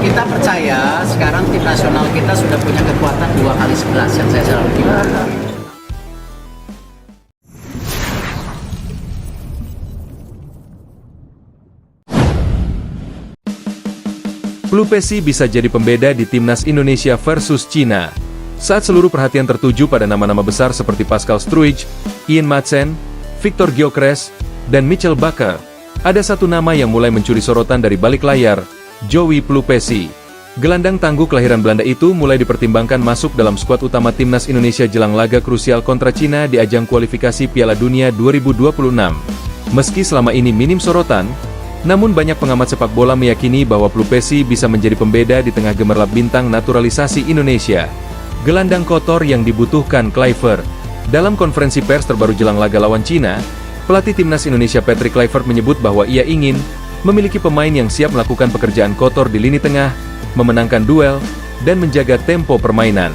Kita percaya sekarang tim nasional kita sudah punya kekuatan 2x11 yang saya selalu bilang. Pelupesi bisa jadi pembeda di Timnas Indonesia versus Cina. Saat seluruh perhatian tertuju pada nama-nama besar seperti Pascal Struijk, Ian Madsen, Victor Gyökeres, dan Michel Bakker, ada satu nama yang mulai mencuri sorotan dari balik layar, Joey Pelupesi. Gelandang tangguh kelahiran Belanda itu mulai dipertimbangkan masuk dalam skuad utama Timnas Indonesia jelang laga krusial kontra Cina di ajang kualifikasi Piala Dunia 2026. Meski selama ini minim sorotan, namun banyak pengamat sepak bola meyakini bahwa Pelupesi bisa menjadi pembeda di tengah gemerlap bintang naturalisasi Indonesia. Gelandang kotor yang dibutuhkan Kluivert. Dalam konferensi pers terbaru jelang laga lawan Cina, pelatih Timnas Indonesia Patrick Kluivert menyebut bahwa ia ingin memiliki pemain yang siap melakukan pekerjaan kotor di lini tengah, memenangkan duel, dan menjaga tempo permainan.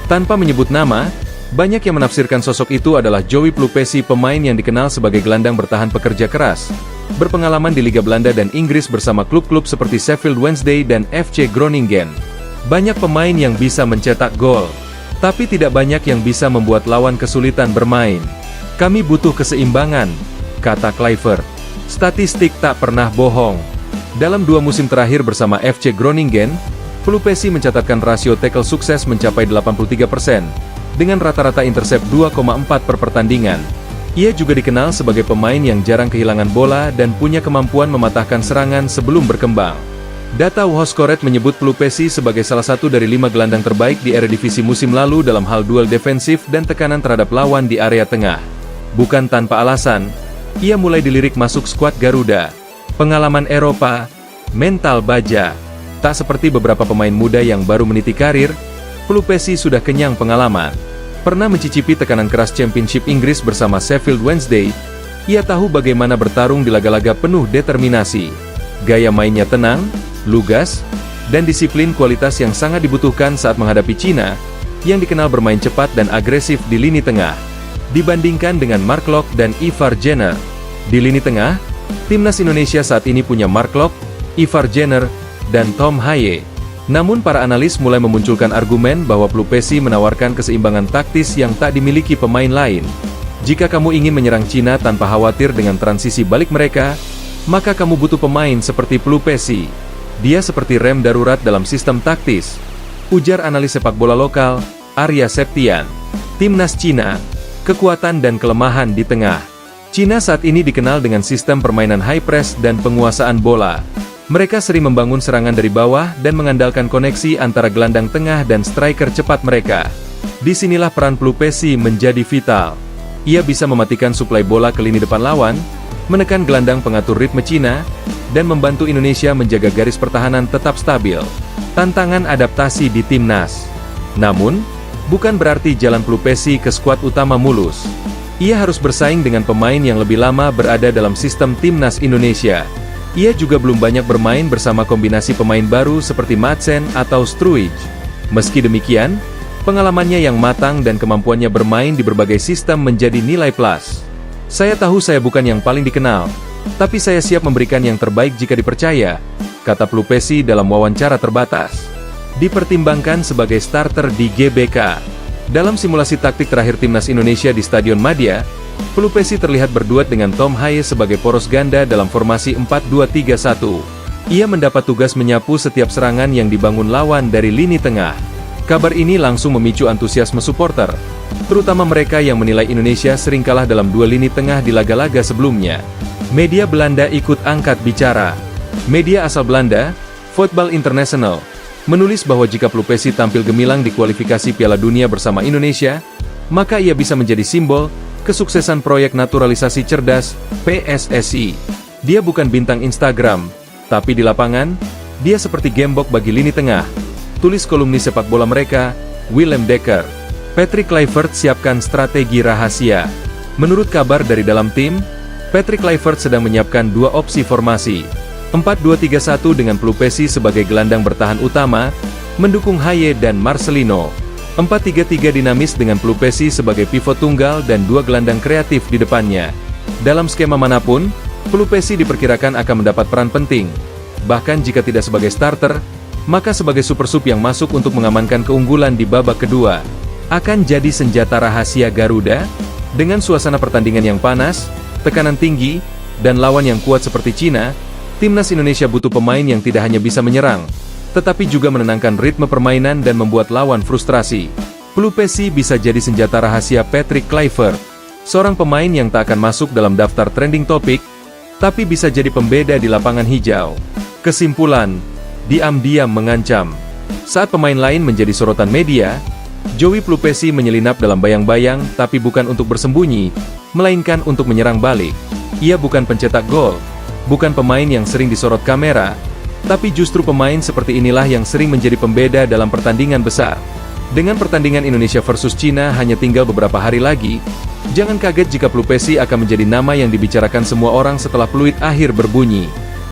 Tanpa menyebut nama, banyak yang menafsirkan sosok itu adalah Joey Pelupesi, pemain yang dikenal sebagai gelandang bertahan pekerja keras, berpengalaman di Liga Belanda dan Inggris bersama klub-klub seperti Sheffield Wednesday dan FC Groningen. Banyak pemain yang bisa mencetak gol, tapi tidak banyak yang bisa membuat lawan kesulitan bermain. Kami butuh keseimbangan, kata Kluivert. Statistik tak pernah bohong. Dalam 2 musim terakhir bersama FC Groningen, Pelupesi mencatatkan rasio tackle sukses mencapai 83%, dengan rata-rata intercept 2,4 per pertandingan. Ia juga dikenal sebagai pemain yang jarang kehilangan bola dan punya kemampuan mematahkan serangan sebelum berkembang. Data WhoScored menyebut Pelupesi sebagai salah satu dari 5 gelandang terbaik di Eredivisie musim lalu dalam hal duel defensif dan tekanan terhadap lawan di area tengah. Bukan tanpa alasan, ia mulai dilirik masuk skuad Garuda. Pengalaman Eropa, mental baja. Tak seperti beberapa pemain muda yang baru meniti karir, Pelupesi sudah kenyang pengalaman. Pernah mencicipi tekanan keras Championship Inggris bersama Sheffield Wednesday, ia tahu bagaimana bertarung di laga-laga penuh determinasi. Gaya mainnya tenang, lugas, dan disiplin kualitas yang sangat dibutuhkan saat menghadapi Cina, yang dikenal bermain cepat dan agresif di lini tengah. Dibandingkan dengan Mark Locke dan Ivar Jenner, di lini tengah, Timnas Indonesia saat ini punya Mark Locke, Ivar Jenner, dan Tom Hye. Namun para analis mulai memunculkan argumen bahwa Pelupesi menawarkan keseimbangan taktis yang tak dimiliki pemain lain. Jika kamu ingin menyerang Cina tanpa khawatir dengan transisi balik mereka, maka kamu butuh pemain seperti Pelupesi. Dia seperti rem darurat dalam sistem taktis, ujar analis sepak bola lokal, Arya Septian. Timnas Cina, kekuatan dan kelemahan di tengah. Cina saat ini dikenal dengan sistem permainan high press dan penguasaan bola. Mereka sering membangun serangan dari bawah dan mengandalkan koneksi antara gelandang tengah dan striker cepat mereka. Disinilah peran Pelupesi menjadi vital. Ia bisa mematikan suplai bola ke lini depan lawan, menekan gelandang pengatur ritme Cina, dan membantu Indonesia menjaga garis pertahanan tetap stabil. Tantangan adaptasi di Timnas. Namun, bukan berarti jalan Pelupesi ke skuad utama mulus. Ia harus bersaing dengan pemain yang lebih lama berada dalam sistem Timnas Indonesia. Ia juga belum banyak bermain bersama kombinasi pemain baru seperti Madsen atau Struijk. Meski demikian, pengalamannya yang matang dan kemampuannya bermain di berbagai sistem menjadi nilai plus. Saya tahu saya bukan yang paling dikenal, tapi saya siap memberikan yang terbaik jika dipercaya, kata Pelupesi dalam wawancara terbatas. Dipertimbangkan sebagai starter di GBK. Dalam simulasi taktik terakhir Timnas Indonesia di Stadion Madia, Pelupesi terlihat berduet dengan Tom Hye sebagai poros ganda dalam formasi 4-2-3-1. Ia mendapat tugas menyapu setiap serangan yang dibangun lawan dari lini tengah. Kabar ini langsung memicu antusiasme supporter, terutama mereka yang menilai Indonesia sering kalah dalam dua lini tengah di laga-laga sebelumnya. Media Belanda ikut angkat bicara. Media asal Belanda, Voetbal International, menulis bahwa jika Pelupesi tampil gemilang di kualifikasi Piala Dunia bersama Indonesia, maka ia bisa menjadi simbol kesuksesan proyek naturalisasi cerdas, PSSI. Dia bukan bintang Instagram, tapi di lapangan, dia seperti gembok bagi lini tengah. Tulis kolumnis sepak bola mereka, Willem Dekker. Patrick Kluivert siapkan strategi rahasia. Menurut kabar dari dalam tim, Patrick Kluivert sedang menyiapkan 2 opsi formasi. 4-2-3-1 dengan Pelupesi sebagai gelandang bertahan utama, mendukung Hye dan Marcelino. 4-3-3 dinamis dengan Pelupesi sebagai pivot tunggal dan 2 gelandang kreatif di depannya. Dalam skema manapun, Pelupesi diperkirakan akan mendapat peran penting. bahkan jika tidak sebagai starter, maka sebagai super sub yang masuk untuk mengamankan keunggulan di babak kedua. Akan jadi senjata rahasia Garuda? Dengan suasana pertandingan yang panas, tekanan tinggi, dan lawan yang kuat seperti Cina, timnas Indonesia butuh pemain yang tidak hanya bisa menyerang, tetapi juga menenangkan ritme permainan dan membuat lawan frustrasi. Plupesi bisa jadi senjata rahasia Patrick Kluivert, seorang pemain yang tak akan masuk dalam daftar trending topik, tapi bisa jadi pembeda di lapangan hijau. Kesimpulan, diam-diam mengancam. Saat pemain lain menjadi sorotan media, Joey Plupesi menyelinap dalam bayang-bayang, tapi bukan untuk bersembunyi, melainkan untuk menyerang balik. Ia bukan pencetak gol, bukan pemain yang sering disorot kamera, tapi justru pemain seperti inilah yang sering menjadi pembeda dalam pertandingan besar. Dengan pertandingan Indonesia versus Cina hanya tinggal beberapa hari lagi, jangan kaget jika Plupesi akan menjadi nama yang dibicarakan semua orang setelah peluit akhir berbunyi.